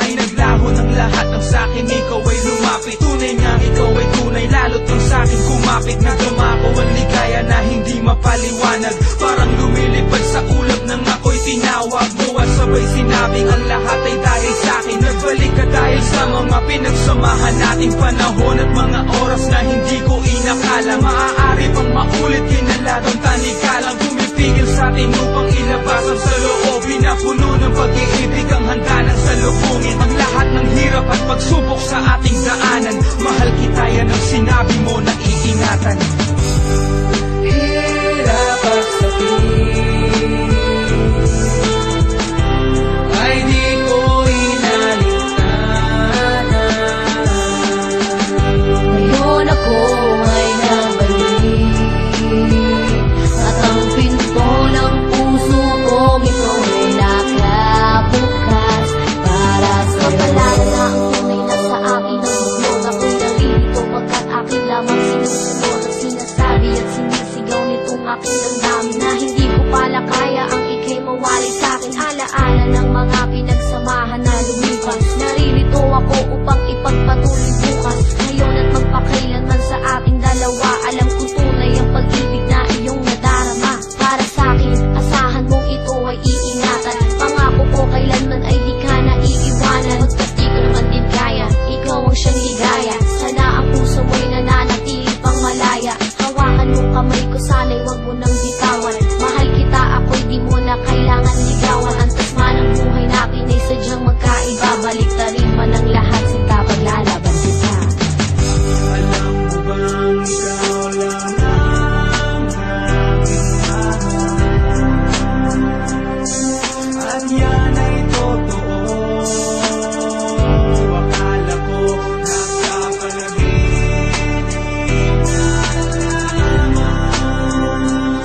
ay naglaho ng lahat ng sakin ikaw ay lumapit. Tunay nga ikaw ay tunay, lalo't nang sakin kumapit. Nagdama ko ang ligaya na hindi mapaliwanag, parang lumilipad sa ulap nang ako'y tinawag mo. At sabay sinabing ang lahat ay dahil sakin. Nagbalik ka dahil sa mga pinagsamahan nating panahon at mga oras na hindi ko inakala. Maaari pang maulit, kinaladang tanikalang pumipigil sa atin upang ilabas ang saloobin na puno ng pag-iibig ang handa ng salubungin. Ang lahat ng hirap at pagsubok sa ating daanan, mahal kita yan ang sinabi mo na iingatan. Hirap at sakit ay di ko inalintanan. Ngayon ako ay nabalik, at ang pinto ng puso kong ito ay nakabukas para sa'yo. Kapalaran na ang tunay na sa akin ang buklod. Ako'y naririto pagkat akin lamang sinusunod at sinasabi at sinisigaw nitong aking damdamin na hindi ko pala kaya ang ika'y mawalay sa'kin. Alaala ng mga pinagsamahan na lumipas, naririto ako upang ipagpatuloy bukas. Ngayon at magpakailanman sa ating dalawa, alam ko tunay ang pag-ibig na iyong nadarama. Para sa'kin, asahan mong ito ay iingatan. Pangako ko kailanman ay di ka na iiwanan. Pagkat di ko naman din kaya, ikaw ang siyang ligaya. Sana ang puso mo'y nananatili pang malaya. Hawakan mo kamay ko, sana'y wag mo nang bitawan. Mahal kita, ako'y di mo na kailangan ligawan. Antas man ang buhay natin ay sadyang magkaiba. Baliktarin man ang lahat, sinta paglalaban kita. Alam mo bang ikaw lang ang aking mahal, at yan ay totoo. Akala ko nagkapanaginip na lamang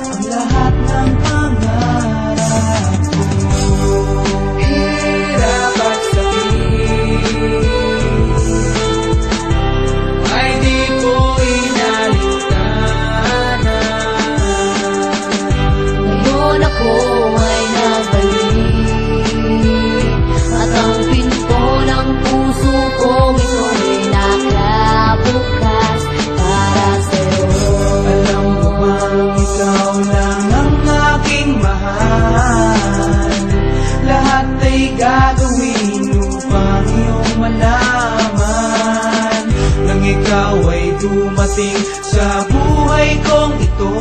ang lahat ng pangarap ko. Hirap at sakit ay di ko inalintanan. Ngayon ako ay nabalik, at ang pinto ng puso kong ito ay nakabukas para sa'yo. Alam mo bang ikaw lang ang aking mahal, lahat ay gagawin upang iyong malaman. Nang ikaw ay dumating sa buhay kong ito,